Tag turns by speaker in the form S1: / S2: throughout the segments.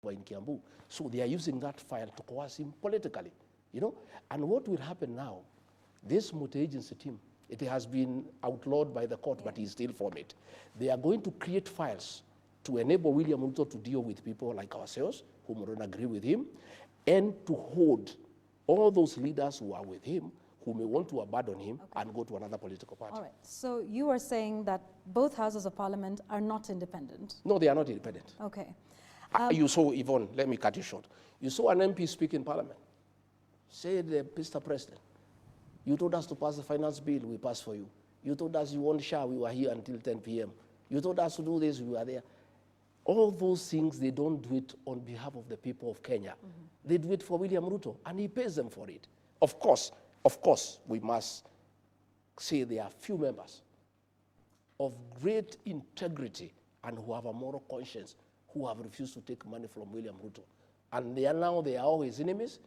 S1: in Kiambu. So they are using that file to coerce him politically, you know. And what will happen now, this multi-agency team, it has been outlawed by the court, but he's still for it. They are going to create files to enable William Ruto to deal with people like ourselves, who don't agree with him, and to hold all those leaders who are with him, who may want to abandon him and go to another political party.
S2: All right, so you are saying that both houses of parliament are not independent?
S1: No, they are not independent.
S2: Okay.
S1: You saw, Yvonne, let me cut you short. You saw an MP speak in parliament. Said, Mr. President, you told us to pass the finance bill, we passed for you. You told us you want SHA, we were here until 10 p.m. You told us to do this, we were there. All those things, they don't do it on behalf of the people of Kenya. They do it for William Ruto, and he pays them for it. Of course, we must say there are few members of great integrity and who have a moral conscience who have refused to take money from William Ruto. And they are all his enemies.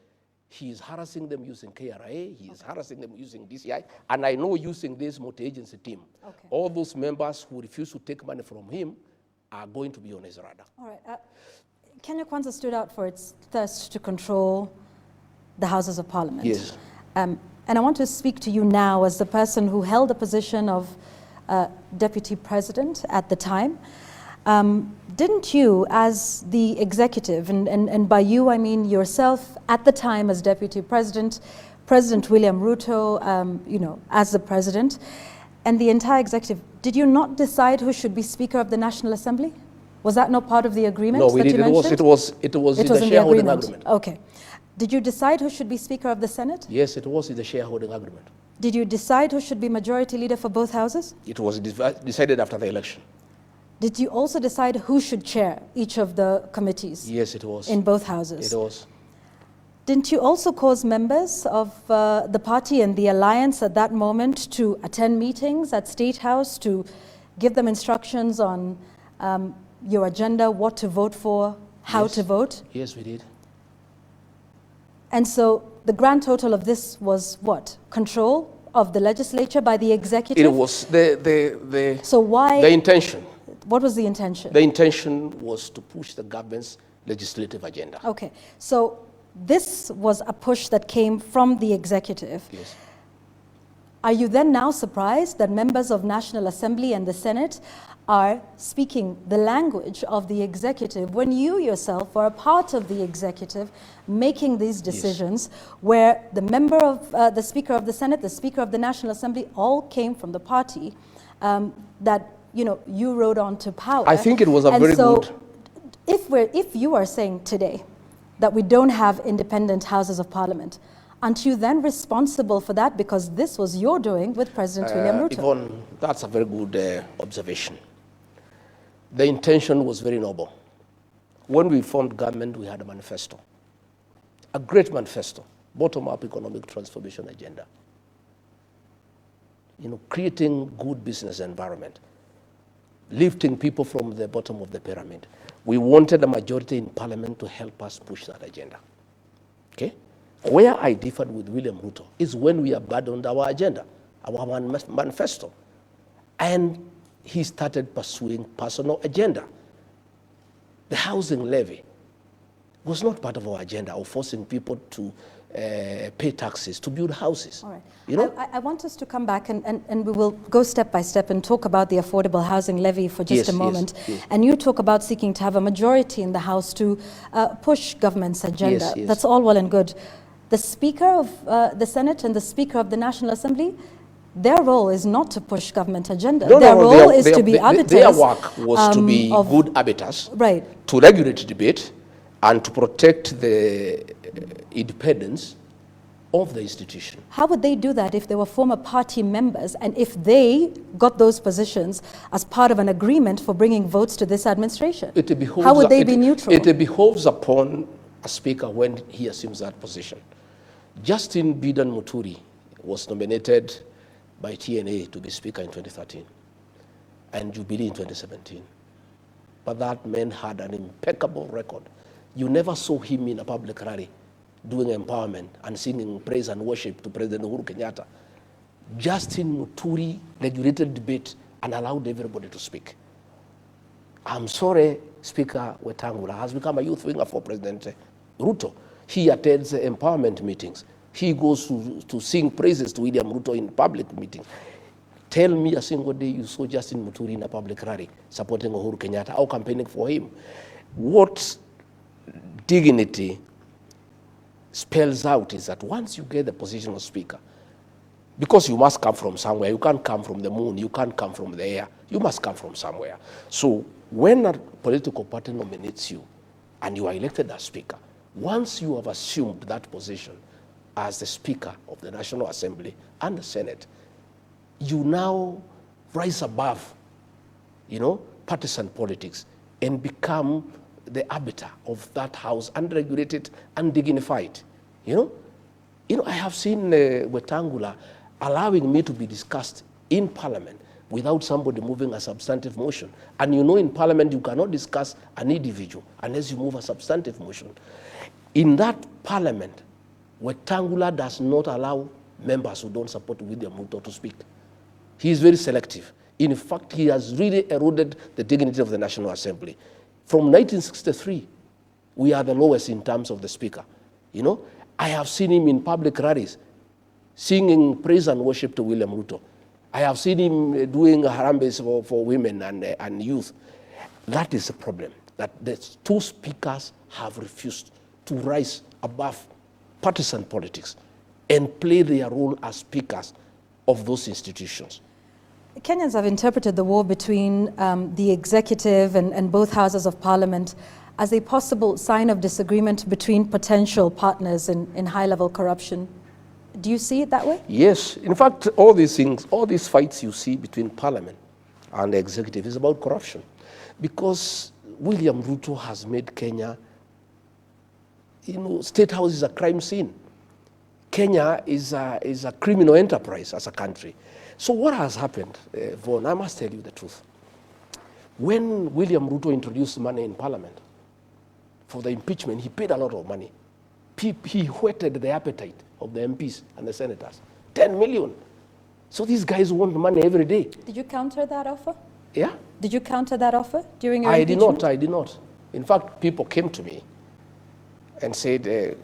S1: He is harassing them using KRA, he is harassing them using DCI, and I know using this multi-agency team. All those members who refuse to take money from him are going to be on his radar.
S2: All right. Kenya Kwanza stood out for its thirst to control the Houses of Parliament.
S1: Yes.
S2: And I want to speak to you now as the person who held the position of Deputy President at the time. Didn't you, as the executive, and by you I mean yourself at the time as Deputy President, President William Ruto, you know, as the President, and the entire executive, did you not decide who should be Speaker of the National Assembly? Was that not part of the agreement?
S1: No, we did. It was in the shareholding agreement.
S2: Okay. Did you decide who should be Speaker of the Senate?
S1: Yes, it was in the shareholding agreement.
S2: Did you decide who should be Majority Leader for both houses?
S1: It was decided after the election.
S2: Did you also decide who should chair each of the committees?
S1: Yes, it was.
S2: In both houses?
S1: It was.
S2: Didn't you also cause members of the party and the alliance at that moment to attend meetings at State House to give them instructions on your agenda, what to vote for, how to vote?
S1: Yes, we did.
S2: And so the grand total of this was what? Control of the legislature by the executive?
S1: It was
S2: so why,
S1: the intention.
S2: What was the intention?
S1: The intention was to push the government's legislative agenda.
S2: Okay, so this was a push that came from the executive.
S1: Yes.
S2: Are you then now surprised that members of National Assembly and the Senate are speaking the language of the executive when you yourself are a part of the executive making these decisions, where the member of the Speaker of the Senate, the Speaker of the National Assembly, all came from the party that you rode on to power?
S1: I think it was a very good.
S2: If you are saying today that we don't have independent houses of parliament, aren't you then responsible for that, because this was your doing with President William Ruto?
S1: Yvonne, that's a very good observation. The intention was very noble. When we formed government, we had a manifesto, a great manifesto, bottom-up economic transformation agenda. Creating good business environment, lifting people from the bottom of the pyramid. We wanted a majority in parliament to help us push that agenda. Okay? Where I differed with William Ruto is when we abandoned our agenda, our manifesto, and he started pursuing personal agenda. The housing levy was not part of our agenda of forcing people to pay taxes to build houses.
S2: All right. I want us to come back and we will go step by step and talk about the affordable housing levy for just a moment.
S1: Yes.
S2: And you talk about seeking to have a majority in the House to push government's agenda.
S1: Yes.
S2: That's all well and good. The Speaker of the Senate and the Speaker of the National Assembly, their role is not to push government agenda. Their role is to be arbiters.
S1: Their work was to be good arbiters,
S2: right,
S1: to regulate debate, and to protect the independence of the institution.
S2: How would they do that if they were former party members and if they got those positions as part of an agreement for bringing votes to this administration? How would they be neutral?
S1: It behoves upon a speaker when he assumes that position. Justin Bidan Muturi was nominated by TNA to be speaker in 2013 and Jubilee in 2017. But that man had an impeccable record. You never saw him in a public rally doing empowerment and singing praise and worship to President Uhuru Kenyatta. Justin Muturi regulated debate and allowed everybody to speak. I'm sorry, Speaker Wetangula has become a youth winger for President Ruto. He attends empowerment meetings. He goes to sing praises to William Ruto in public meetings. Tell me a single day you saw Justin Muturi in a public rally supporting Uhuru Kenyatta or campaigning for him. What dignity spells out is that once you get the position of speaker, because you must come from somewhere, you can't come from the moon, you can't come from the air, you must come from somewhere. So when a political party nominates you and you are elected as speaker, once you have assumed that position as the speaker of the National Assembly and the Senate, you now rise above, partisan politics and become the arbiter of that house, unregulated, undignified. I have seen Wetangula allowing me to be discussed in Parliament without somebody moving a substantive motion. And in Parliament you cannot discuss an individual unless you move a substantive motion. In that Parliament, Wetangula does not allow members who don't support William Ruto to speak. He is very selective. In fact, he has really eroded the dignity of the National Assembly. From 1963, we are the lowest in terms of the speaker. I have seen him in public rallies singing praise and worship to William Ruto. I have seen him doing harambes for women and youth. That is the problem, that the two speakers have refused to rise above partisan politics and play their role as speakers of those institutions.
S2: Kenyans have interpreted the war between the executive and both houses of parliament as a possible sign of disagreement between potential partners in high-level corruption. Do you see it that way?
S1: Yes. In fact, all these things, all these fights you see between parliament and the executive is about corruption. Because William Ruto has made Kenya, State House is a crime scene. Kenya is a criminal enterprise as a country. So what has happened, Vaughan, I must tell you the truth. When William Ruto introduced money in Parliament for the impeachment, he paid a lot of money. He whetted the appetite of the MPs and the senators. 10 million. So these guys want money every day.
S2: Did you counter that offer?
S1: Yeah.
S2: Did you counter that offer during your impeachment?
S1: I did not. In fact, people came to me and said,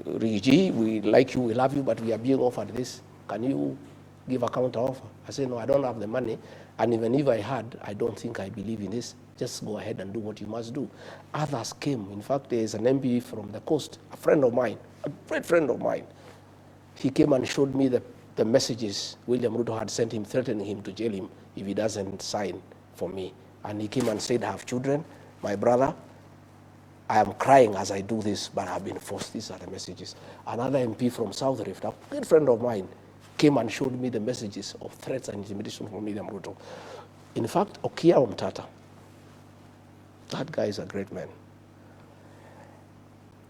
S1: Rigi, we like you, we love you, but we are being offered this. Can you give a counter offer? I said, no, I don't have the money. And even if I had, I don't think I believe in this. Just go ahead and do what you must do. Others came. In fact, there is an MP from the coast, a friend of mine, a great friend of mine. He came and showed me the messages William Ruto had sent him, threatening him to jail him if he doesn't sign for me. And he came and said, I have children, my brother, I am crying as I do this, but I've been forced. These are the messages. Another MP from South Rift, a good friend of mine, came and showed me the messages of threats and intimidation from William Ruto. In fact, Okia Omtata, that guy is a great man.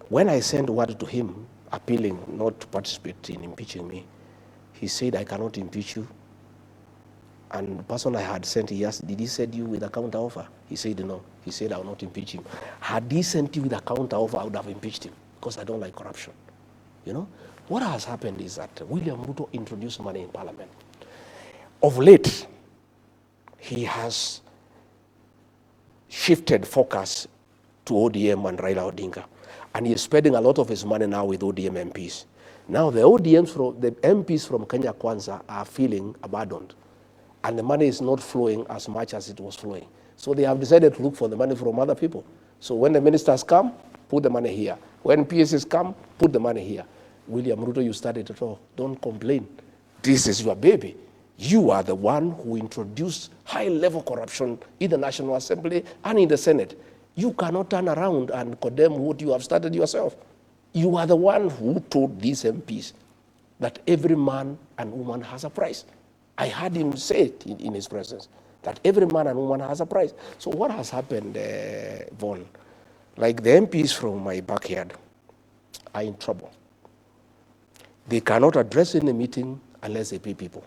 S1: When I sent word to him appealing not to participate in impeaching me, he said, I cannot impeach you. And the person I had sent, he asked, did he send you with a counter offer? He said, no. He said, I will not impeach him. Had he sent you with a counter offer, I would have impeached him because I don't like corruption. What has happened is that William Ruto introduced money in Parliament. Of late, he has shifted focus to ODM and Raila Odinga. And he is spending a lot of his money now with ODM MPs. Now the MPs from Kenya Kwanza are feeling abandoned. And the money is not flowing as much as it was flowing. So they have decided to look for the money from other people. So when the ministers come, put the money here. When PSs come, put the money here. William Ruto, you started it all. Don't complain. This is your baby. You are the one who introduced high-level corruption in the National Assembly and in the Senate. You cannot turn around and condemn what you have started yourself. You are the one who told these MPs that every man and woman has a price. I heard him say it in his presence, that every man and woman has a price. So what has happened, Vaughan? Like the MPs from my backyard are in trouble. They cannot address any meeting unless they pay people.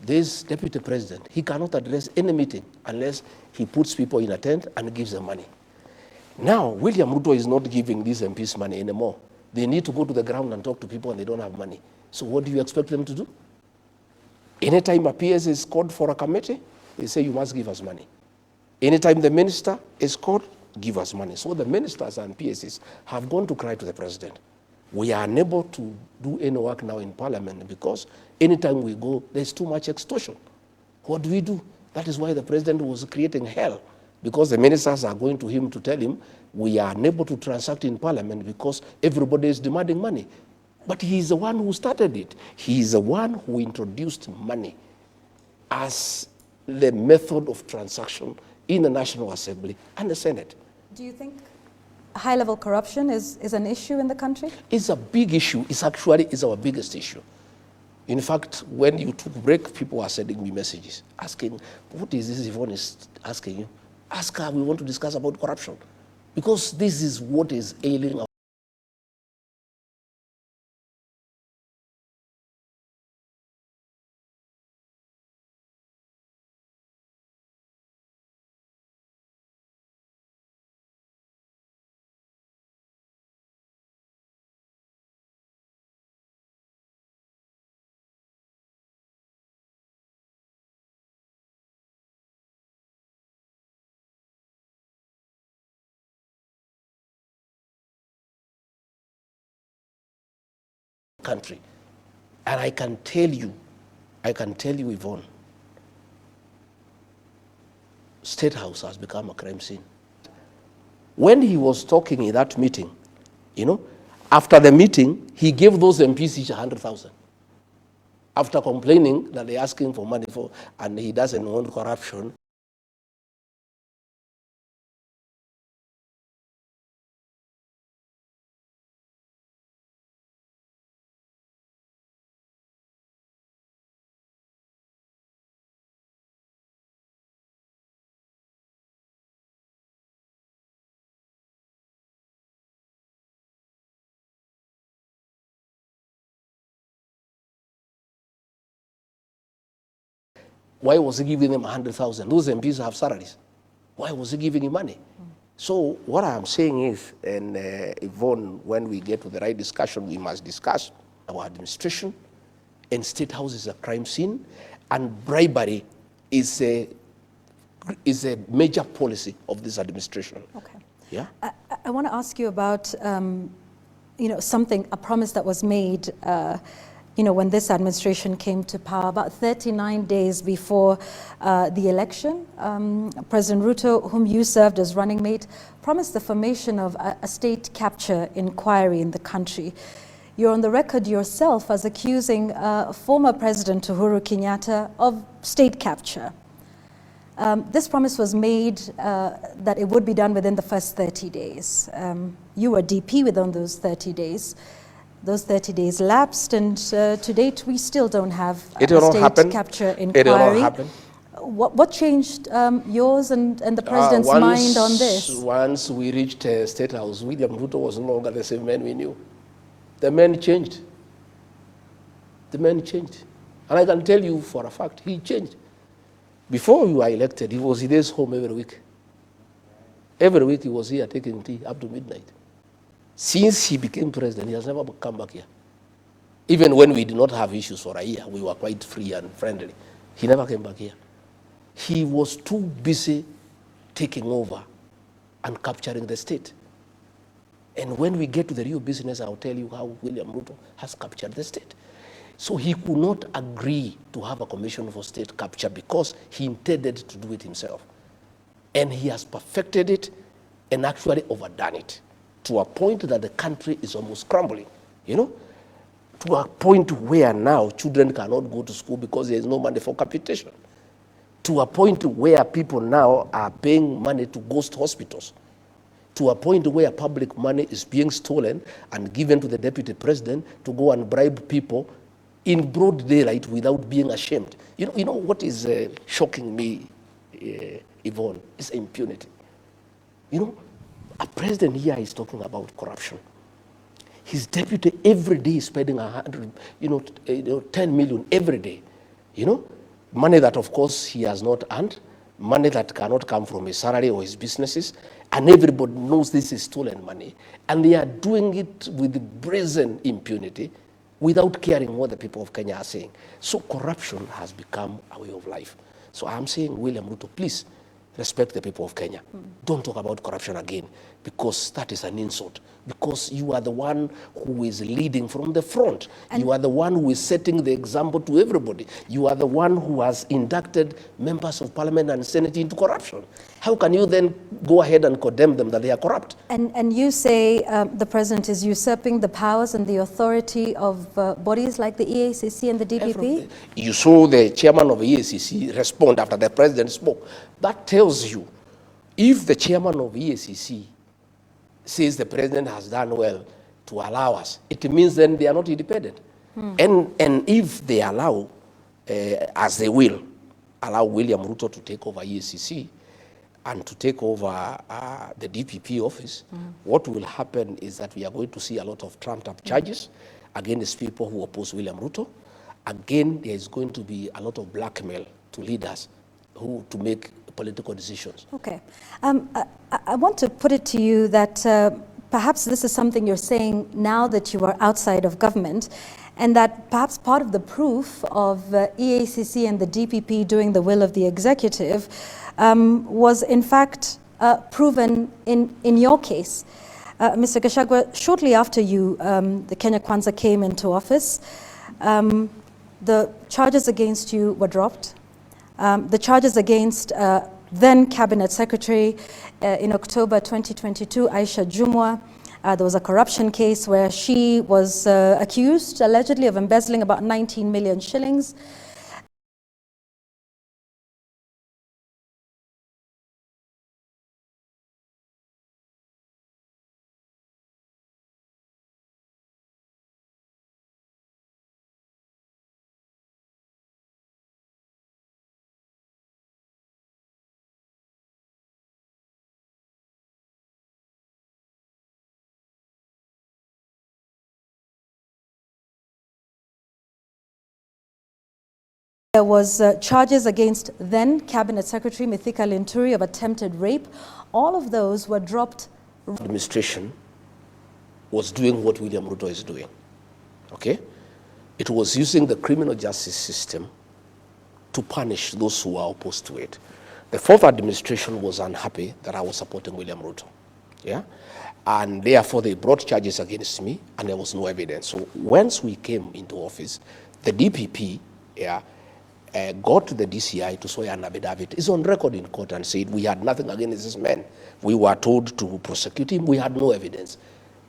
S1: This deputy president, he cannot address any meeting unless he puts people in a tent and gives them money. Now, William Ruto is not giving these MPs money anymore. They need to go to the ground and talk to people and they don't have money. So what do you expect them to do? Anytime a PS is called for a committee, they say, you must give us money. Anytime the minister is caught, give us money. So the ministers and PSs have gone to cry to the president. We are unable to do any work now in Parliament because anytime we go, there's too much extortion. What do we do? That is why the president was creating hell, because the ministers are going to him to tell him, we are unable to transact in Parliament because everybody is demanding money. But he is the one who started it. He is the one who introduced money as the method of transaction in the National Assembly and the Senate.
S2: Do you think high-level corruption is an issue in the country?
S1: It's a big issue. It's actually our biggest issue. In fact, when you took a break, people are sending me messages asking, what is this Yvonne is asking you? Ask her, we want to discuss about corruption. Because this is what is ailing our country. And I can tell you, Yvonne, State House has become a crime scene. When he was talking in that meeting, after the meeting, he gave those MPs each 100,000. After complaining that they're asking for money and he doesn't want corruption. Why was he giving them 100,000? Those MPs have salaries. Why was he giving him money? So what I'm saying is, and Yvonne, when we get to the right discussion, we must discuss our administration, and State House is a crime scene, and bribery is a major policy of this administration.
S2: Okay.
S1: Yeah.
S2: I want to ask you about, a promise that was made when this administration came to power, about 39 days before the election. President Ruto, whom you served as running mate, promised the formation of a state capture inquiry in the country. You're on the record yourself as accusing former President Uhuru Kenyatta of state capture. This promise was made that it would be done within the first 30 days. You were DP within those 30 days. Those 30 days lapsed, and to date, we still don't have a state capture inquiry.
S1: It will not happen.
S2: What changed yours and the president's mind on this?
S1: Once we reached State House, William Ruto was no longer the same man we knew. The man changed. The man changed. And I can tell you for a fact, he changed. Before we were elected, he was in his home every week. Every week he was here taking tea up to midnight. Since he became president, he has never come back here. Even when we did not have issues for a year, we were quite free and friendly. He never came back here. He was too busy taking over and capturing the state. And when we get to the real business, I'll tell you how William Ruto has captured the state. So he could not agree to have a commission for state capture because he intended to do it himself. And he has perfected it and actually overdone it, to a point that the country is almost crumbling, to a point where now children cannot go to school because there is no money for capitation, to a point where people now are paying money to ghost hospitals, to a point where public money is being stolen and given to the deputy president to go and bribe people in broad daylight without being ashamed. You know what is shocking me, Yvonne, is impunity. A president here is talking about corruption. His deputy every day is spending 10 million every day. Money that of course he has not earned, money that cannot come from his salary or his businesses, and everybody knows this is stolen money. And they are doing it with brazen impunity without caring what the people of Kenya are saying. So corruption has become a way of life. So I'm saying, William Ruto, please, respect the people of Kenya. Don't talk about corruption again, because that is an insult. Because you are the one who is leading from the front. And you are the one who is setting the example to everybody. You are the one who has inducted members of parliament and senate into corruption. How can you then go ahead and condemn them that they are corrupt?
S2: And you say the president is usurping the powers and the authority of bodies like the EACC and the DPP?
S1: You saw the chairman of the EACC respond after the president spoke. That tells you, if the chairman of EACC says the president has done well to allow us, it means then they are not independent. And if they allow, as they will, allow William Ruto to take over EACC and to take over the DPP office, what will happen is that we are going to see a lot of trumped-up charges against people who oppose William Ruto. Again, there is going to be a lot of blackmail to leaders to make political decisions.
S2: Okay. I want to put it to you that perhaps this is something you're saying now that you are outside of government, and that perhaps part of the proof of EACC and the DPP doing the will of the executive was in fact proven in your case. Mr. Gachagua, shortly after the Kenya Kwanza came into office, the charges against you were dropped. The charges against then Cabinet Secretary in October 2022, Aisha Jumwa, there was a corruption case where she was accused allegedly of embezzling about 19 million shillings. There was charges against then Cabinet Secretary Muthee Kiengei of attempted rape. All of those were dropped.
S1: Administration was doing what William Ruto is doing, okay? It was using the criminal justice system to punish those who are opposed to it. The fourth administration was unhappy that I was supporting William Ruto, yeah? And therefore they brought charges against me and there was no evidence. So once we came into office, the DPP, yeah, got to the DCI to swear an affidavit. It's on record in court and said we had nothing against this man. We were told to prosecute him. We had no evidence.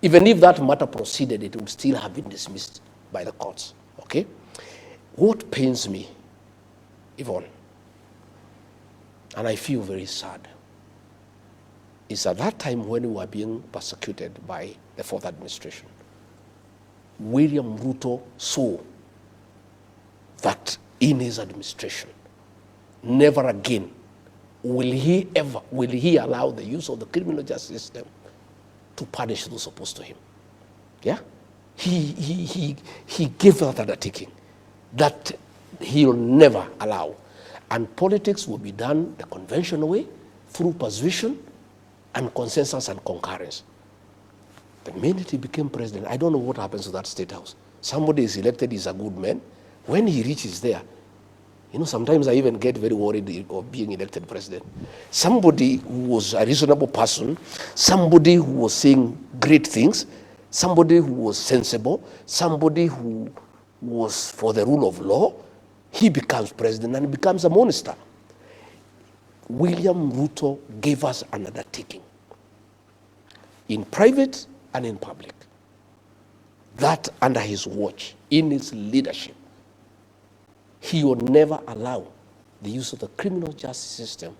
S1: Even if that matter proceeded, it would still have been dismissed by the courts. Okay? What pains me, Yvonne, and I feel very sad, is at that time when we were being persecuted by the fourth administration, William Ruto saw that in his administration, never again will he allow the use of the criminal justice system to punish those opposed to him. Yeah? He gave that undertaking that he'll never allow. And politics will be done the conventional way, through persuasion and consensus and concurrence. The minute he became president, I don't know what happens to that state house. Somebody is elected, he's a good man. When he reaches there, you know, sometimes I even get very worried of being elected president. Somebody who was a reasonable person, somebody who was saying great things, somebody who was sensible, somebody who was for the rule of law, he becomes president and becomes a monster. William Ruto gave us an undertaking, in private and in public, that under his watch, in his leadership, he would never allow the use of the criminal justice system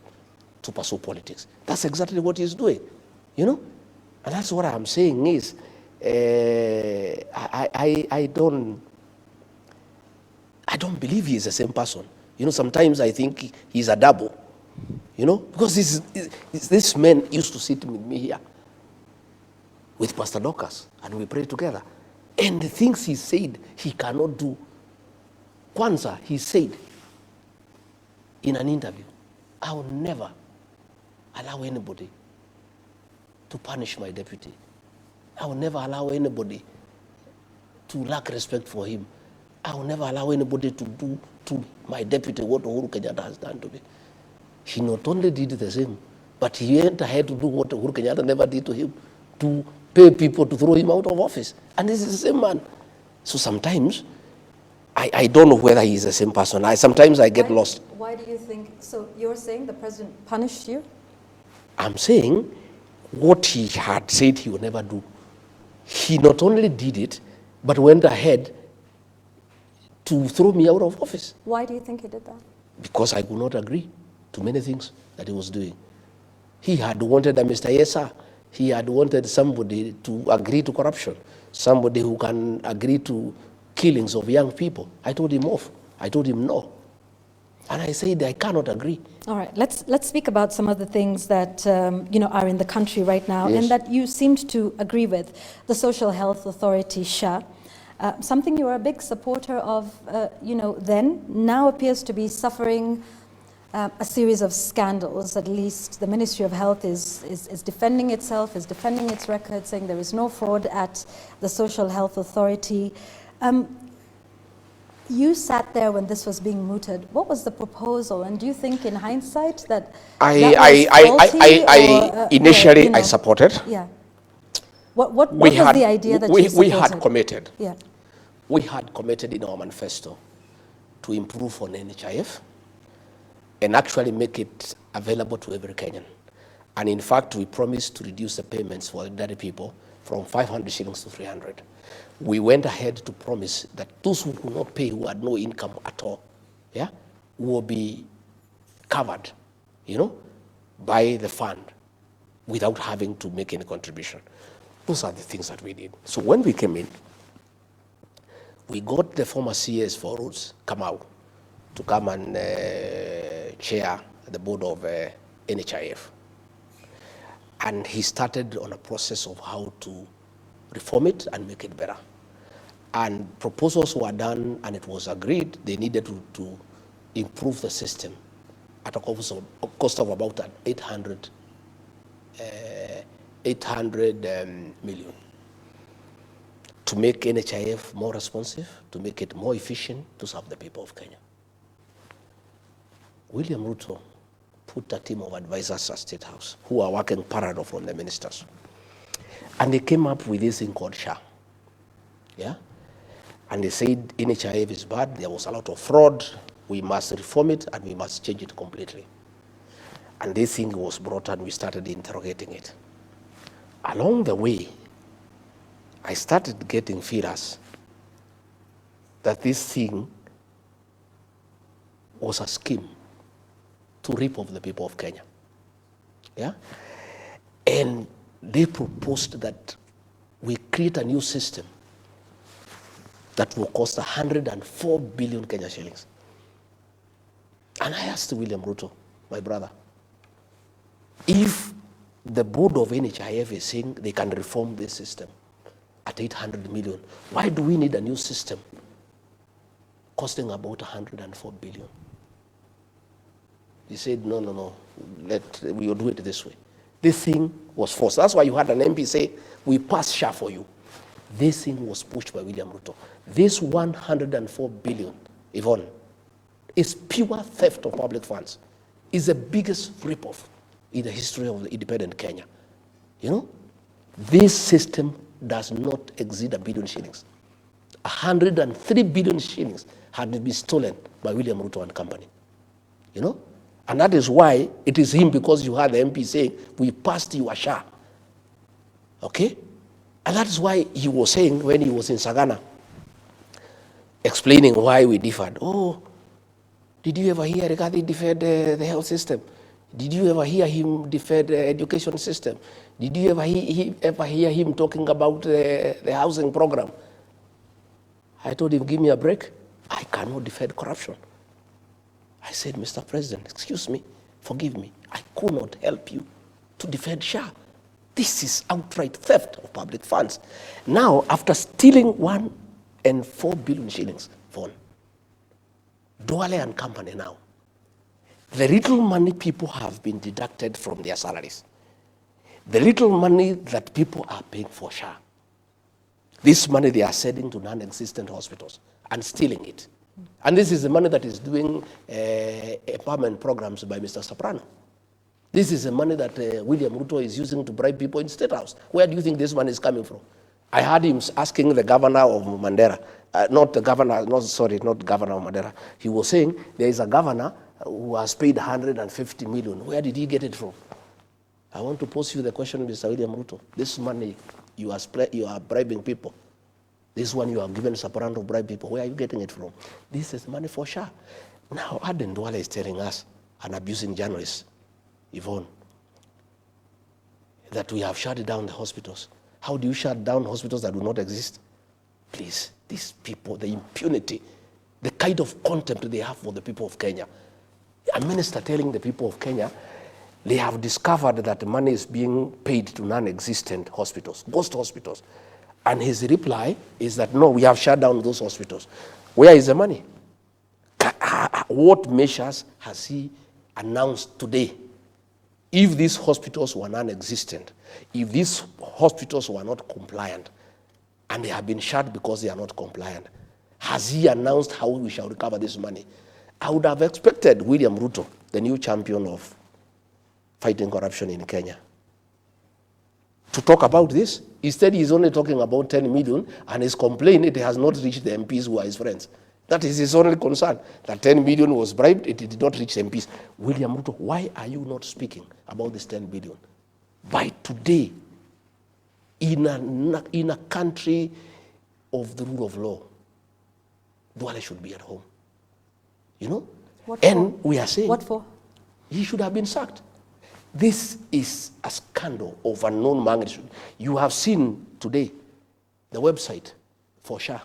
S1: to pursue politics. That's exactly what he's doing, you know? And that's what I'm saying is, I don't believe he is the same person. You know, sometimes I think he's a double, you know? Because this man used to sit with me here with Pastor Dorcas, and we pray together. And the things he said he cannot do, Kwanza, he said in an interview, I will never allow anybody to punish my deputy. I will never allow anybody to lack respect for him. I will never allow anybody to do to my deputy what Uhuru Kenyatta has done to me. he not only did the same, but he went ahead to do what Uhuru Kenyatta never did to him, to pay people to throw him out of office. And this is the same man. So sometimes, I don't know whether he is the same person. Sometimes I get lost.
S2: Why do you think, so you're saying the president punished you?
S1: I'm saying what he had said he would never do. He not only did it, but went ahead to throw me out of office.
S2: Why do you think he did that?
S1: Because I could not agree to many things that he was doing. He had wanted a Mr. Yesa. He had wanted somebody to agree to corruption, somebody who can agree to killings of young people. I told him off. I told him no. And I said, I cannot agree.
S2: All right, let's speak about some of the things that are in the country right now,
S1: yes,
S2: and that you seemed to agree with. The Social Health Authority, SHA, something you were a big supporter of, then, now appears to be suffering a series of scandals. At least the Ministry of Health is defending itself, is defending its record, saying there is no fraud at the Social Health Authority. You sat there when this was being mooted. What was the proposal? And do you think, in hindsight, that
S1: initially I supported.
S2: Yeah. What was the idea that you supported?
S1: We had committed.
S2: Yeah.
S1: We had committed in our manifesto to improve on NHIF and actually make it available to every Kenyan. And in fact, we promised to reduce the payments for ordinary people from 500 shillings to 300. We went ahead to promise that those who could not pay, who had no income at all, will be covered, by the fund without having to make any contribution. Those are the things that we did. So when we came in, we got the former CS for roads, Kamau, to come and chair the board of NHIF. And he started on a process of how to reform it and make it better. And proposals were done, and it was agreed they needed to improve the system at a cost of about 800 million, to make NHIF more responsive, to make it more efficient, to serve the people of Kenya. William Ruto put a team of advisors at State House who are working parallel from the ministers. And they came up with this thing called SHA. Yeah? And they said NHIF is bad, there was a lot of fraud, we must reform it and we must change it completely. And this thing was brought and we started interrogating it. Along the way, I started getting feelers that this thing was a scheme to rip off the people of Kenya. Yeah? And they proposed that we create a new system that will cost 104 billion Kenya shillings. And I asked William Ruto, my brother, if the board of NHIF is saying they can reform this system at 800 million, why do we need a new system costing about 104 billion? He said, no, we will do it this way. This thing was forced. That's why you had an MP say, we pass SHA for you. This thing was pushed by William Ruto. This 104 billion, Yvonne, is pure theft of public funds. It's the biggest rip-off in the history of the independent Kenya. This system does not exceed 1 billion shillings. 103 billion shillings had been stolen by William Ruto and company. And that is why it is him, because you had the MP saying, we passed you a SHA. Okay? And that is why he was saying when he was in Sagana, explaining why we differed. Oh, did you ever hear Rigathi defend the health system? Did you ever hear him defend the education system? Did you ever hear him talking about the housing program? I told him, give me a break. I cannot defend corruption. I said, Mr. President, excuse me, forgive me. I could not help you to defend SHA. This is outright theft of public funds. Now, after stealing 104 billion shillings, Duale and company now, the little money people have been deducted from their salaries, the little money that people are paying for SHA, this money they are sending to non-existent hospitals and stealing it And this is the money that is doing empowerment programs by Mr. Soprano. This is the money that William Ruto is using to bribe people in State House. Where do you think this money is coming from? I heard him asking the governor of Mandera, not governor of Mandera. He was saying there is a governor who has paid 150 million. Where did he get it from? I want to pose you the question, Mr. William Ruto. This money you are bribing people. This one you have given Soprano to bribe people. Where are you getting it from? This is money for sure. Now, Aden Duale is telling us, an abusing journalist, Yvonne, that we have shut down the hospitals. How do you shut down hospitals that do not exist? Please, these people, the impunity, the kind of contempt they have for the people of Kenya. A minister telling the people of Kenya, they have discovered that money is being paid to non-existent hospitals, ghost hospitals. And his reply is that, no, we have shut down those hospitals. Where is the money? What measures has he announced today? If these hospitals were non-existent, if these hospitals were not compliant, and they have been shut because they are not compliant, has he announced how we shall recover this money? I would have expected William Ruto, the new champion of fighting corruption in Kenya, to talk about this. Instead, he's only talking about 10 million, and his complaint, it has not reached the MPs who are his friends. That is his only concern, that 10 million was bribed, it did not reach MPs. William Ruto, why are you not speaking about this 10 billion? By today, in a country of the rule of law, Duale should be at home. You know?
S2: What
S1: and
S2: for?
S1: We are saying,
S2: what for?
S1: He should have been sacked. This is a scandal of unknown magnitude. You have seen today the website for SHA,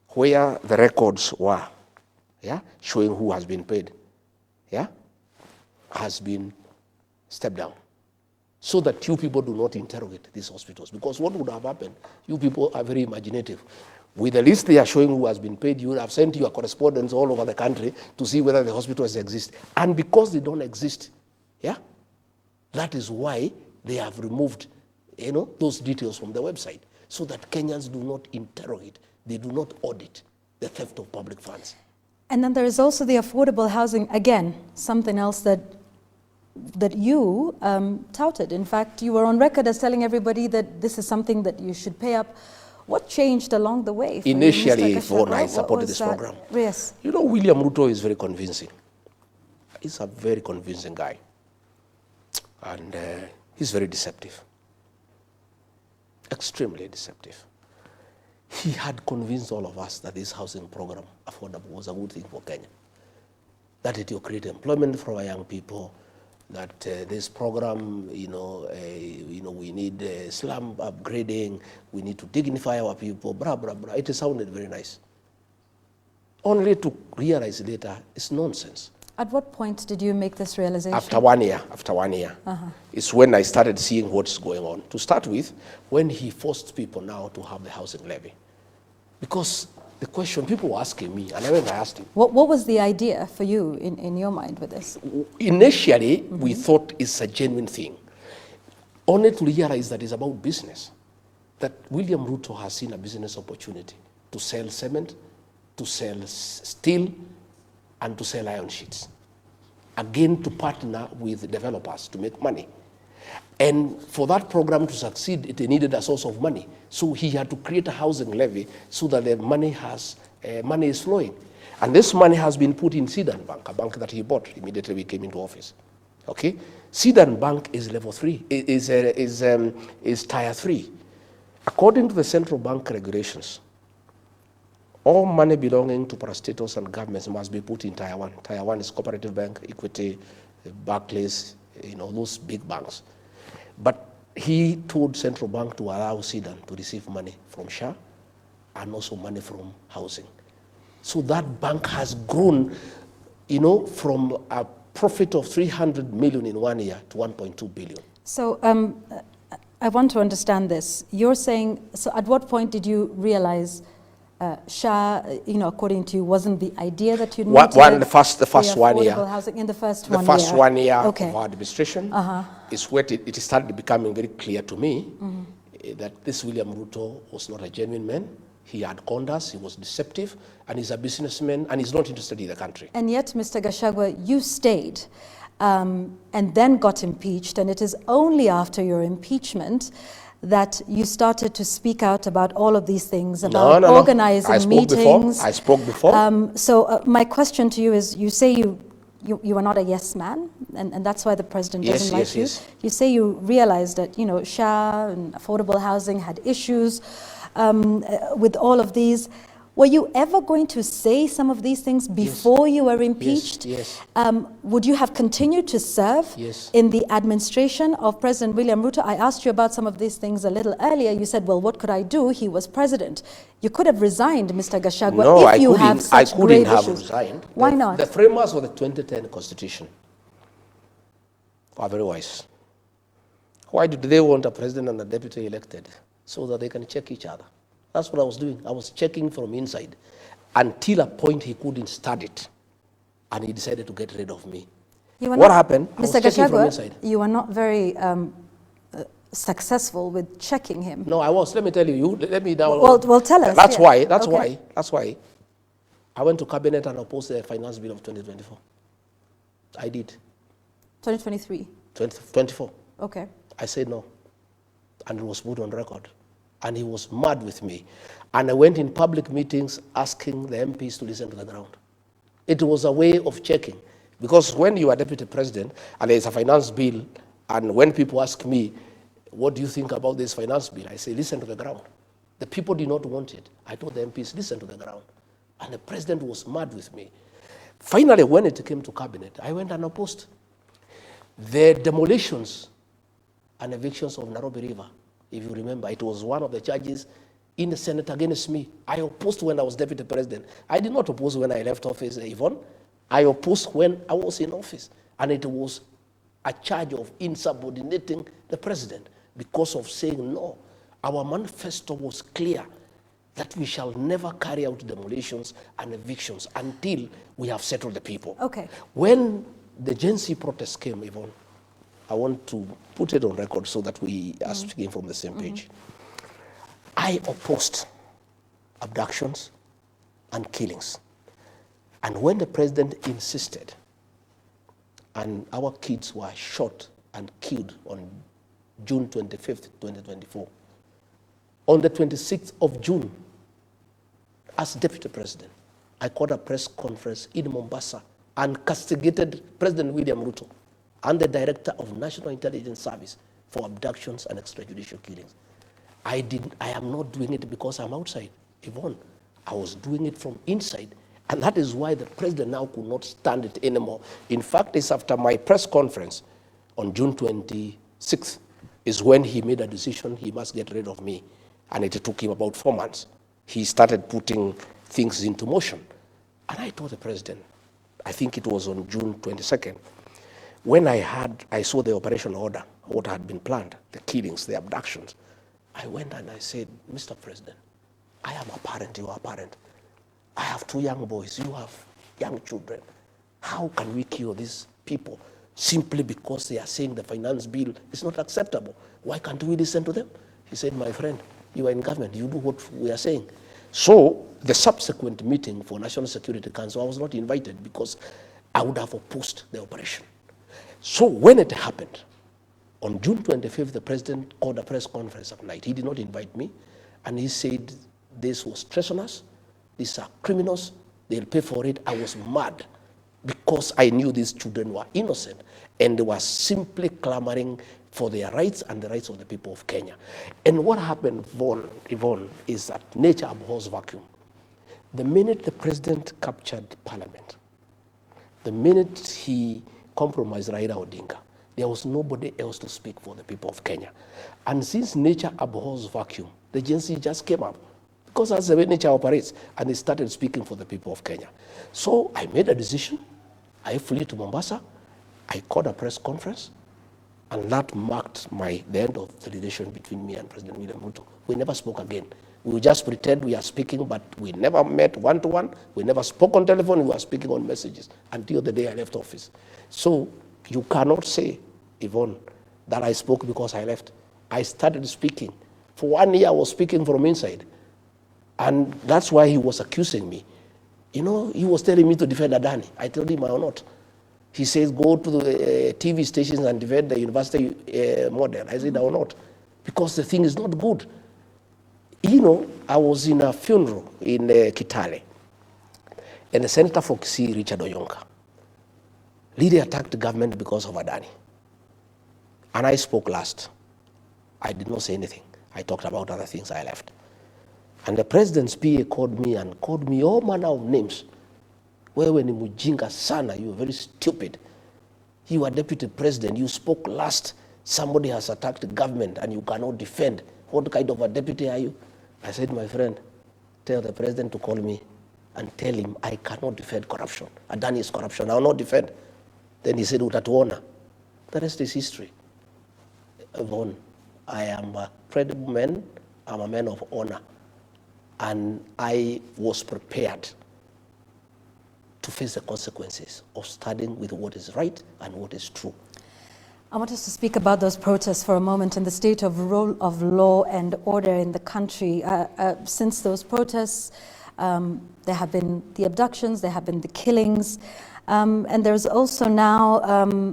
S1: where the records were, showing who has been paid, has been stepped down, so that you people do not interrogate these hospitals. Because what would have happened? You people are very imaginative. With the list they are showing who has been paid, you would have sent your correspondents all over the country to see whether the hospitals exist. And because they don't exist, that is why they have removed, those details from the website, so that Kenyans do not interrogate, they do not audit the theft of public funds.
S2: And then there is also the affordable housing, again, something else that you touted. In fact, you were on record as telling everybody that this is something that you should pay up. What changed along the way?
S1: Initially, when I supported this program,
S2: yes.
S1: William Ruto is very convincing. He's a very convincing guy. And he's very deceptive. Extremely deceptive. He had convinced all of us that this housing program, affordable, was a good thing for Kenya. That it will create employment for our young people, that this program, we need slum upgrading, we need to dignify our people, blah, blah, blah. It sounded very nice. Only to realize later, it's nonsense.
S2: At what point did you make this realization?
S1: After one year. It's when I started seeing what's going on. To start with, when he forced people now to have the housing levy. Because the question people were asking me, and I went and asked him.
S2: What was the idea for you in your mind with this?
S1: Initially, we thought it's a genuine thing. Only to realize that it's about business. That William Ruto has seen a business opportunity to sell cement, to sell steel, and to sell iron sheets. Again, to partner with developers to make money. And for that program to succeed, it needed a source of money. So he had to create a housing levy so that the money is flowing. And this money has been put in Sidan Bank, a bank that he bought immediately we came into office. Okay? Sidan Bank is level 3, is tier 3. According to the central bank regulations, all money belonging to parastatals and governments must be put in tier 1. Tier 1 is Cooperative Bank, Equity, Barclays, those big banks. But he told central bank to allow Sidan to receive money from SHA and also money from housing. So that bank has grown, from a profit of 300 million in 1 year to 1.2 billion.
S2: So I want to understand this. You're saying, so at what point did you realize SHA, according to you, wasn't the idea that you needed?
S1: The first 1 year.
S2: Housing in the first 1 year.
S1: The first 1 year
S2: okay.
S1: of our administration is where it started becoming very clear to me that this William Ruto was not a genuine man, He had conned us, he was deceptive, and he's a businessman, and he's not interested in the country.
S2: And yet, Mr. Gachagua, you stayed and then got impeached, and it is only after your impeachment that you started to speak out about all of these things, about organizing meetings.
S1: I spoke before.
S2: So my question to you is, you say you are not a yes man, and that's why the president doesn't like you. Yes. You say you realized that, you know, SHA and affordable housing had issues with all of these. Were you ever going to say some of these things before you were impeached?
S1: Yes.
S2: Would you have continued to serve in the administration of President William Ruto? I asked you about some of these things a little earlier. You said, well, what could I do? He was president. You could have resigned, Mr. Gachagua, if you have such grave issues.
S1: I couldn't have resigned.
S2: Why not?
S1: The framers of the 2010 Constitution are very wise. Why did they want a president and a deputy elected? So that they can check each other. That's what I was doing. I was checking from inside until a point he couldn't stand it, and he decided to get rid of me. What happened?
S2: Mr. Gachagua, you were not very successful with checking him.
S1: No, I was. Let me tell you. Let me now.
S2: Well, tell us.
S1: That's why. That's why. I went to cabinet and opposed the finance bill of 2024. I did.
S2: 2023.
S1: 2024.
S2: Okay.
S1: I said no, and it was put on record. And he was mad with me. And I went in public meetings asking the MPs to listen to the ground. It was a way of checking. Because when you are deputy president and there's a finance bill, and when people ask me, what do you think about this finance bill? I say, listen to the ground. The people did not want it. I told the MPs, listen to the ground. And the president was mad with me. Finally, when it came to cabinet, I went and opposed the demolitions and evictions of Nairobi River. If you remember, it was one of the charges in the Senate against me. I opposed when I was deputy president. I did not oppose when I left office, Yvonne. I opposed when I was in office. And it was a charge of insubordinating the president because of saying no. Our manifesto was clear that we shall never carry out demolitions and evictions until we have settled the people.
S2: Okay.
S1: When the Gen Z protests came, Yvonne, I want to put it on record so that we are speaking from the same page. I opposed abductions and killings. And when the president insisted, and our kids were shot and killed on June 25th, 2024, on the 26th of June, as deputy president, I called a press conference in Mombasa and castigated President William Ruto and the Director of National Intelligence Service for abductions and extrajudicial killings. I am not doing it because I'm outside, Yvonne. I was doing it from inside, and that is why the president now could not stand it anymore. In fact, it's after my press conference on June 26th is when he made a decision he must get rid of me, and it took him about 4 months. He started putting things into motion, and I told the president, I think it was on June 22nd, when I saw the operation order, what had been planned, the killings, the abductions, I went and I said, Mr. President, I am a parent, you are a parent. I have 2 young boys, you have young children. How can we kill these people simply because they are saying the finance bill is not acceptable? Why can't we listen to them? He said, my friend, you are in government, you do what we are saying. So the subsequent meeting for National Security Council, I was not invited because I would have opposed the operation. So when it happened, on June 25th, the president called a press conference at night. He did not invite me, and he said this was treasonous, these are criminals, they'll pay for it. I was mad because I knew these children were innocent, and they were simply clamoring for their rights and the rights of the people of Kenya. And what happened, Yvonne, is that nature abhors vacuum. The minute the president captured Parliament, the minute he compromised Raila Odinga, there was nobody else to speak for the people of Kenya. And since nature abhors vacuum, the Gen Z just came up, because that's the way nature operates, and they started speaking for the people of Kenya. So I made a decision. I flew to Mombasa. I called a press conference, and that marked the end of the relation between me and President William Ruto. We never spoke again. We would just pretend we are speaking, but we never met one-to-one. We never spoke on telephone. We were speaking on messages until the day I left office. So you cannot say, Yvonne, that I spoke because I left. I started speaking. For 1 year, I was speaking from inside. And that's why he was accusing me. You know, he was telling me to defend Adani. I told him I will not. He says, go to the TV stations and defend the university model. I said, I will not, because the thing is not good. You know, I was in a funeral in Kitale, and the senator for Kisii, Richard Oyonka, really attacked the government because of Adani. And I spoke last. I did not say anything. I talked about other things. I left. And the president's PA called me all manner of names. Wewe ni mujinga sana, you are very stupid. You are deputy president, you spoke last. Somebody has attacked the government and you cannot defend. What kind of a deputy are you? I said, my friend, tell the president to call me and tell him I cannot defend corruption. Adani is corruption, I will not defend. Then he said, utatuona. The rest is history. Yvonne, I am a credible man, I'm a man of honor. And I was prepared to face the consequences of standing with what is right and what is true.
S2: I want us to speak about those protests for a moment and the state of rule of law and order in the country. Since those protests, there have been the abductions, there have been the killings, and there's also now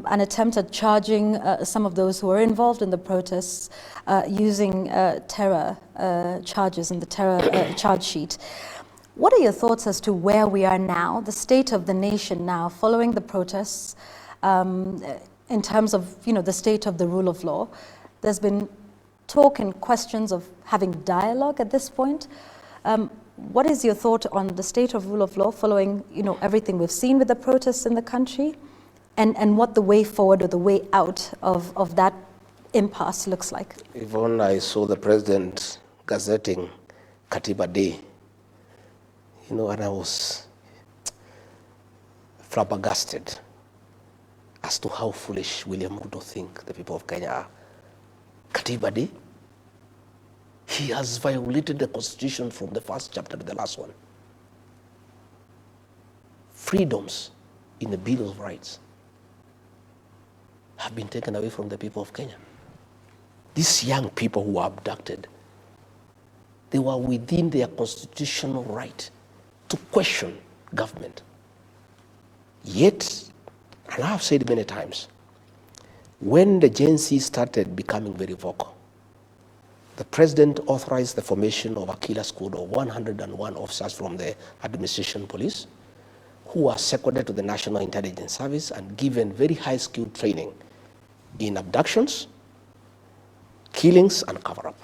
S2: an attempt at charging some of those who are involved in the protests using terror charges in the terror charge sheet. What are your thoughts as to where we are now, the state of the nation now, following the protests, in terms of, you know, the state of the rule of law? There's been talk and questions of having dialogue at this point. What is your thought on the state of rule of law following, you know, everything we've seen with the protests in the country, and what the way forward or the way out of that impasse looks like?
S1: Yvonne, I saw the president gazetting Katiba Day, you know, and I was flabbergasted as to how foolish William Ruto think the people of Kenya are. Katiba Day, he has violated the constitution from the first chapter to the last one. Freedoms in the Bill of Rights have been taken away from the people of Kenya. These young people who were abducted, they were within their constitutional right to question government. Yet, and I have said many times, when the Gen Z started becoming very vocal, the president authorized the formation of a killer squad of 101 officers from the administration police who are seconded to the National Intelligence Service and given very high-skilled training in abductions, killings, and cover-up.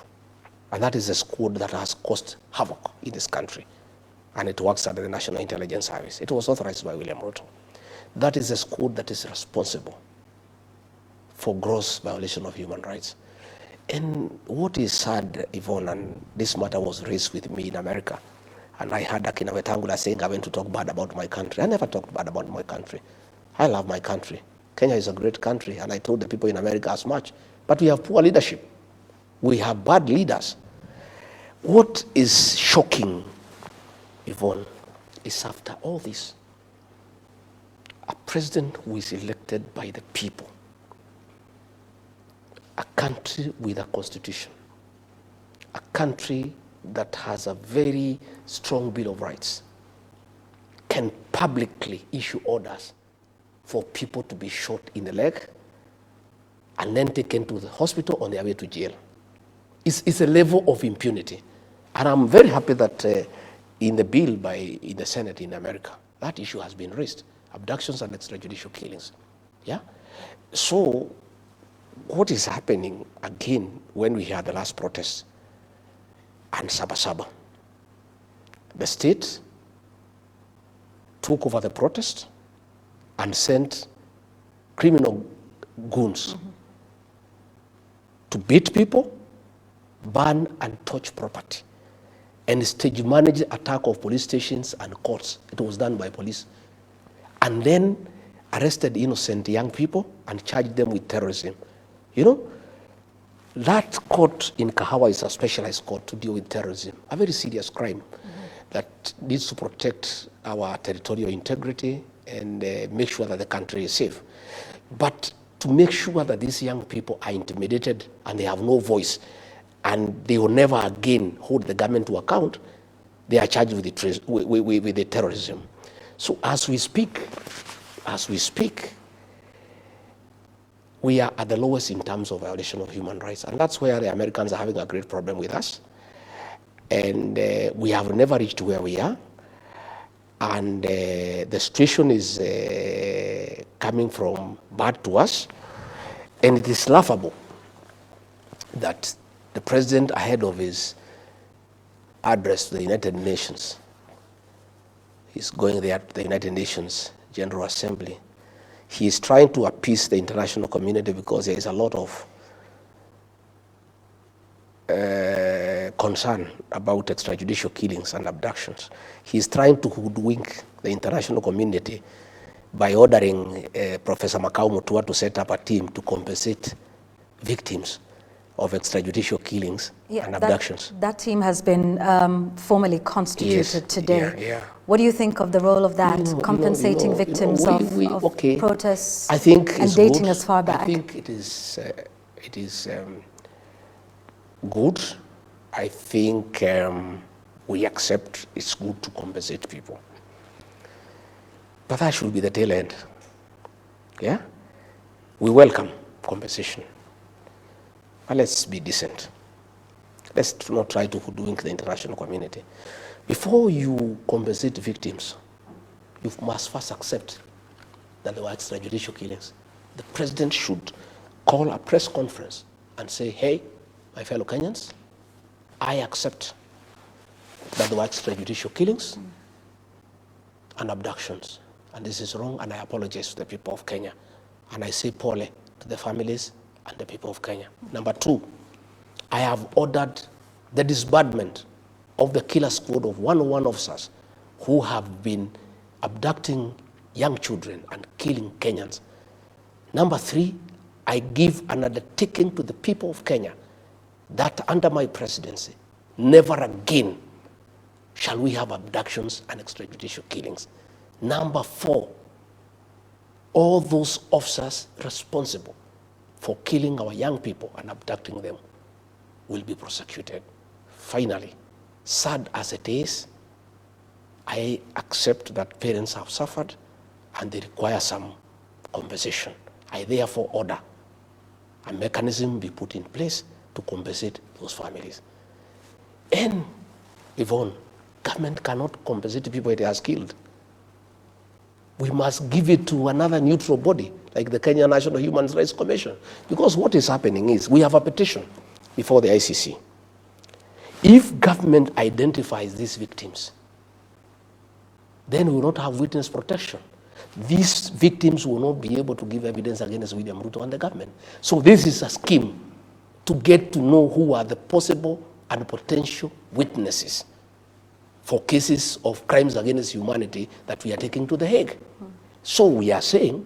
S1: And that is a squad that has caused havoc in this country. And it works under the National Intelligence Service. It was authorized by William Ruto. That is a squad that is responsible for gross violation of human rights. And what is sad, Yvonne, and this matter was raised with me in America, and I heard Akina Wetangula saying I went to talk bad about my country. I never talked bad about my country. I love my country. Kenya is a great country, and I told the people in America as much. But we have poor leadership. We have bad leaders. What is shocking, Yvonne, is after all this, a president who is elected by the people, a country with a constitution, a country that has a very strong Bill of Rights, can publicly issue orders for people to be shot in the leg and then taken to the hospital on their way to jail. It's a level of impunity. And I'm very happy that in the bill in the Senate in America, that issue has been raised, abductions and extrajudicial killings. Yeah? So what is happening again when we had the last protest and Sabasaba? The state took over the protest and sent criminal goons to beat people, burn and torch property, and stage manage attack of police stations and courts. It was done by police. And then arrested innocent young people and charged them with terrorism. You know, that court in Kahawa is a specialized court to deal with terrorism, a very serious crime that needs to protect our territorial integrity and make sure that the country is safe. But to make sure that these young people are intimidated and they have no voice and they will never again hold the government to account, they are charged with the terrorism. So as we speak, we are at the lowest in terms of violation of human rights, and that's where the Americans are having a great problem with us. And we have never reached where we are, and the situation is coming from bad to us, and it is laughable that the president, ahead of his address to the United Nations, he's going there to the United Nations General Assembly. He is trying to appease the international community because there is a lot of concern about extrajudicial killings and abductions. He is trying to hoodwink the international community by ordering Professor Muthoni to set up a team to compensate victims of extrajudicial killings and abductions.
S2: That team has been formally constituted today.
S1: Yeah.
S2: What do you think of the role of that, compensating victims of protests
S1: I think
S2: and dating as far back?
S1: I think it is good. I think we accept it's good to compensate people. But that should be the tail end. Yeah? We welcome compensation. But let's be decent. Let's not try to hoodwink the international community. Before you compensate victims, you must first accept that there were extrajudicial killings. The president should call a press conference and say, hey, my fellow Kenyans, I accept that there were extrajudicial killings and abductions. And this is wrong, and I apologize to the people of Kenya. And I say pole to the families and the people of Kenya. Number two, I have ordered the disbandment of the killer squad of 101 officers who have been abducting young children and killing Kenyans. Number three, I give an undertaking to the people of Kenya that under my presidency, never again shall we have abductions and extrajudicial killings. Number four, all those officers responsible for killing our young people and abducting them will be prosecuted. Finally, sad as it is, I accept that parents have suffered and they require some compensation. I therefore order a mechanism be put in place to compensate those families. And Yvonne, government cannot compensate people it has killed. We must give it to another neutral body, like the Kenya National Human Rights Commission. Because what is happening is, we have a petition before the ICC. If government identifies these victims, then we will not have witness protection. These victims will not be able to give evidence against William Ruto and the government. So this is a scheme to get to know who are the possible and potential witnesses for cases of crimes against humanity that we are taking to The Hague. So we are saying,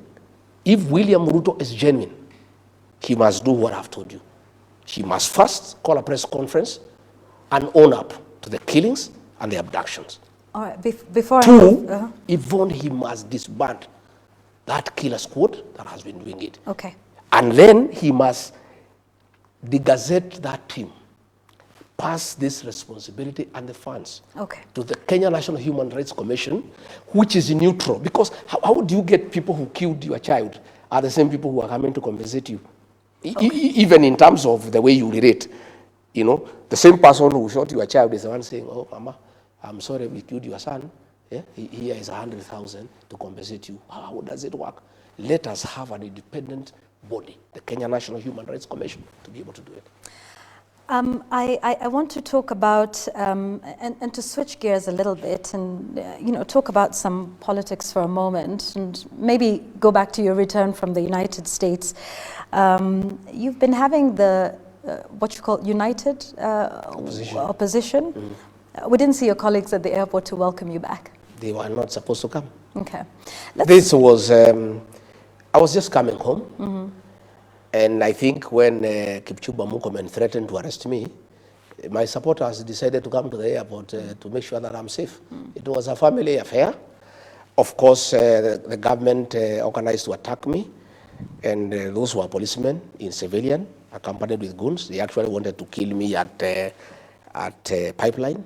S1: if William Ruto is genuine, he must do what I've told you. He must first call a press conference and own up to the killings and the abductions.
S2: All right, before
S1: Two, Yvonne, he must disband that killer squad that has been doing it.
S2: Okay.
S1: And then he must de-gazette that team, pass this responsibility and the funds to the Kenya National Human Rights Commission, which is neutral. Because how would you get people who killed your child are the same people who are coming to compensate you? Even in terms of the way you relate. You know, the same person who shot your child is the one saying, oh, Mama, I'm sorry we killed your son. Yeah? Here is 100,000 to compensate you. How does it work? Let us have an independent body, the Kenya National Human Rights Commission, to be able to do it.
S2: I want to talk about, and to switch gears a little bit and, talk about some politics for a moment and maybe go back to your return from the United States. You've been having the, what you call united opposition. Mm-hmm. We didn't see your colleagues at the airport to welcome you back.
S1: They were not supposed to come.
S2: Okay.
S1: This was, I was just coming home. Mm-hmm. And I think when Kipchumba Murkomen threatened to arrest me, my supporters decided to come to the airport to make sure that I'm safe. It was a family affair. Of course, the government organized to attack me, and those were policemen in civilian, accompanied with goons. They actually wanted to kill me at Pipeline.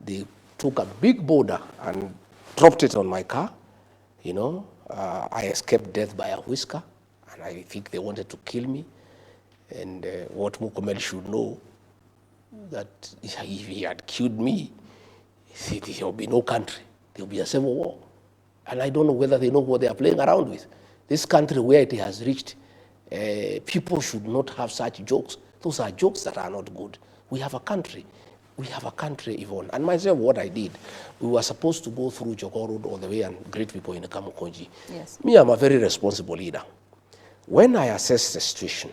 S1: They took a big boulder and dropped it on my car. You know, I escaped death by a whisker, and I think they wanted to kill me. And what Mukomel should know, that if he had killed me, there will be no country. There will be a civil war. And I don't know whether they know what they are playing around with. This country, where it has reached, people should not have such jokes. Those are jokes that are not good. We have a country. We have a country, Yvonne. And myself, what I did, we were supposed to go through Jogoo Road all the way and greet people in the Kamukonji.
S2: Yes.
S1: Me, I'm a very responsible leader. When I assessed the situation,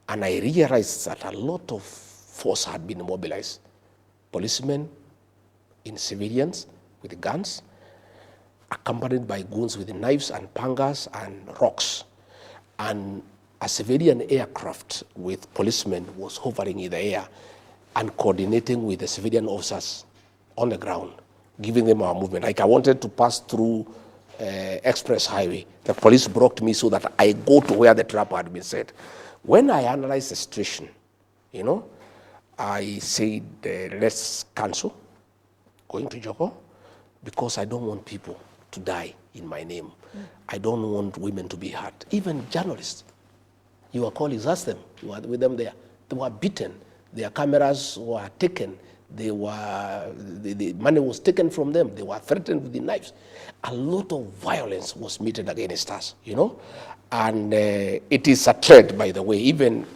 S1: and I realized that a lot of force had been mobilized, policemen in civilians with guns, accompanied by goons with knives and pangas and rocks, and a civilian aircraft with policemen was hovering in the air and coordinating with the civilian officers on the ground, giving them our movement. Like I wanted to pass through express highway. The police blocked me so that I go to where the trap had been set. When I analyzed the situation, you know, I said, let's cancel going to Jogoo, because I don't want people to die in my name. I don't want women to be hurt. Even journalists, your colleagues, ask them, you were with them there, they were beaten, their cameras were taken, the money was taken from them, they were threatened with the knives. A lot of violence was meted against us, you know? And it is a threat, by the way. Even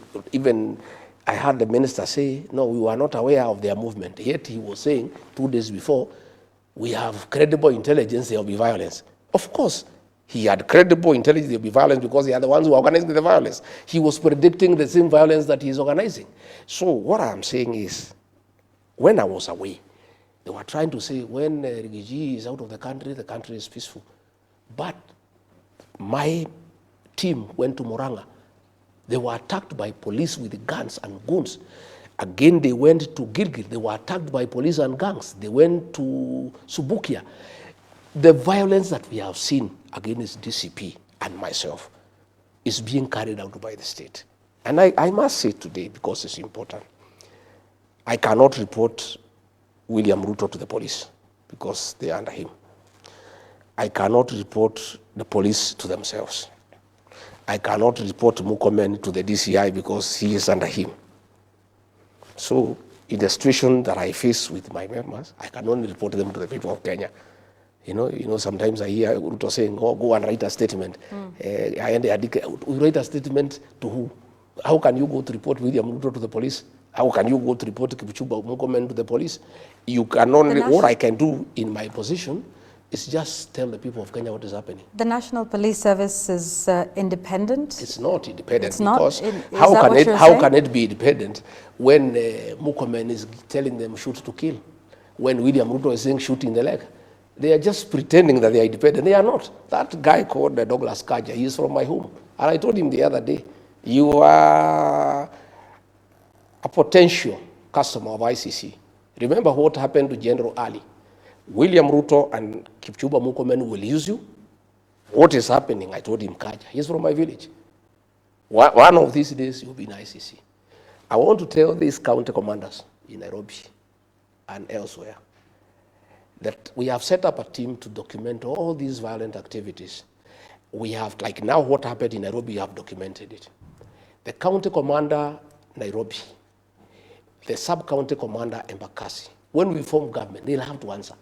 S1: I heard the minister say, no, we were not aware of their movement. Yet he was saying 2 days before, we have credible intelligence, there will be violence. Of course, he had credible intelligence, there will be violence, because they are the ones who are organizing the violence. He was predicting the same violence that he is organizing. So what I'm saying is, when I was away, they were trying to say, when Rigathi is out of the country is peaceful. But my team went to Murang'a. They were attacked by police with guns and goons. Again, they went to Gilgil. They were attacked by police and gangs. They went to Subukia. The violence that we have seen against DCP and myself is being carried out by the state. And I must say today, because it's important, I cannot report William Ruto to the police because they are under him. I cannot report the police to themselves. I cannot report Mukomen to the DCI because he is under him. So in the situation that I face with my members, I can only report them to the people of Kenya. You know, sometimes I hear Ruto saying, oh, go and write a statement. We write a statement to who? How can you go to report William Ruto to the police? How can you go to report Kipchumba Mukomen to the police? You can only, what I can do in my position is just tell the people of Kenya what is happening.
S2: The National Police Service is independent?
S1: It's not independent.
S2: It's
S1: because
S2: not?
S1: How can it be independent when Mukomen is telling them shoot to kill? When William Ruto is saying shoot in the leg? They are just pretending that they are independent. They are not. That guy called Douglas Kaja, he is from my home. And I told him the other day, you are a potential customer of ICC. Remember what happened to General Ali? William Ruto and Kipchumba Mukomen will use you. What is happening? I told him, Kaja, he's from my village. One of these days, you'll be in ICC. I want to tell these county commanders in Nairobi and elsewhere that we have set up a team to document all these violent activities. We have, like now what happened in Nairobi, we have documented it. The county commander, Nairobi, the sub-county commander, Embakasi, when we form government, they'll have to answer.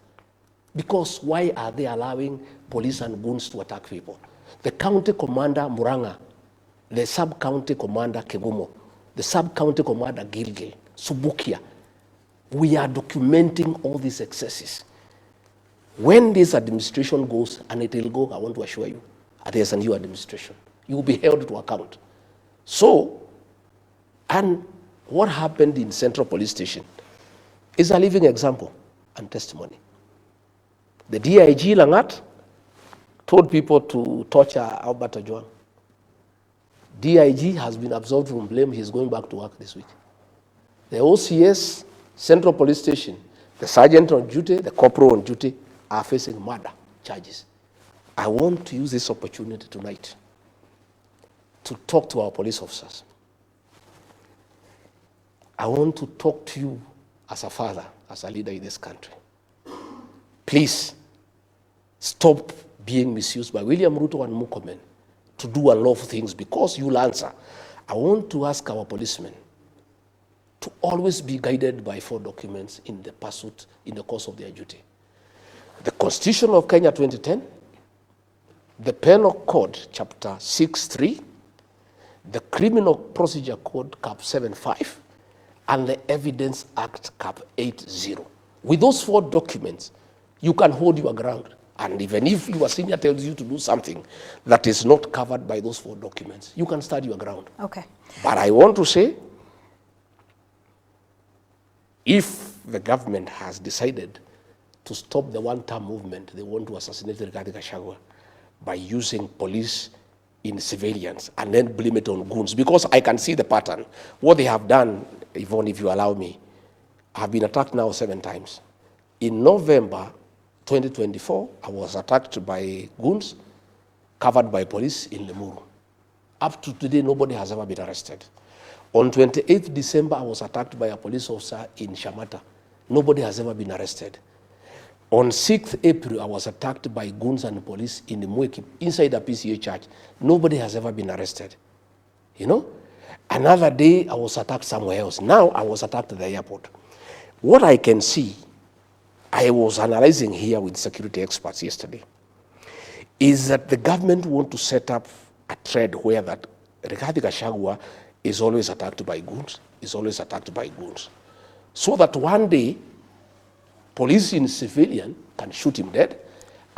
S1: Because why are they allowing police and goons to attack people? The county commander, Murang'a, the sub-county commander, Kegumo, the sub-county commander, Gilgil, Subukia, we are documenting all these excesses. When this administration goes, and it will go, I want to assure you, there's a new administration. You will be held to account. So, and what happened in Central Police Station is a living example and testimony. The DIG Langat told people to torture Albert Ojwang. DIG has been absolved from blame. He's going back to work this week. The OCS, Central Police Station, the sergeant on duty, the corporal on duty, are facing murder charges. I want to use this opportunity tonight to talk to our police officers. I want to talk to you as a father, as a leader in this country. please stop being misused by William Ruto and Murkomen to do unlawful things because you'll answer. I want to ask our policemen to always be guided by 4 documents in the pursuit, in the course of their duty. The Constitution of Kenya 2010, the Penal Code, Chapter 6.3, the Criminal Procedure Code, Cap 7.5, and the Evidence Act, Cap 8.0. With those 4 documents, you can hold your ground. And even if your senior tells you to do something that is not covered by those 4 documents, you can stand your ground.
S2: Okay.
S1: But I want to say, if the government has decided to stop the one-term movement, they want to assassinate Rigathi Gachagua by using police in civilians and then blame it on goons, because I can see the pattern. What they have done, Yvonne, if you allow me, I have been attacked now 7 times. In November 2024, I was attacked by goons covered by police in Limuru. Up to today, nobody has ever been arrested. On 28th December, I was attacked by a police officer in Shamata. Nobody has ever been arrested. On 6th April, I was attacked by goons and police in Mweki, inside a PCA church. Nobody has ever been arrested. You know? Another day, I was attacked somewhere else. Now, I was attacked at the airport. What I can see, I was analyzing here with security experts yesterday, is that the government want to set up a trend where that Rigathi Gachagua is always attacked by goons, so that one day, police in civilian can shoot him dead,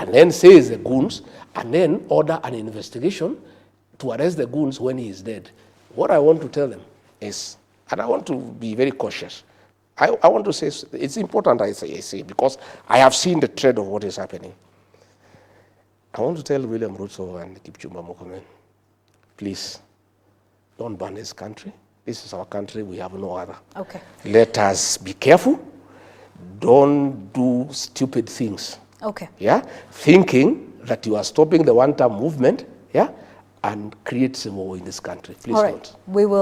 S1: and then say it's the goons, and then order an investigation to arrest the goons when he is dead. What I want to tell them is, and I want to be very cautious, I want to say, it's important I say, because I have seen the trend of what is happening. I want to tell William Ruto and Kipchumba Murkomen, please, don't ban this country. This is our country, we have no other.
S2: Okay.
S1: Let us be careful. Don't do stupid things.
S2: Okay.
S1: Yeah? Thinking that you are stopping the one-term movement, yeah, and create some more in this country. Please don't.
S2: We will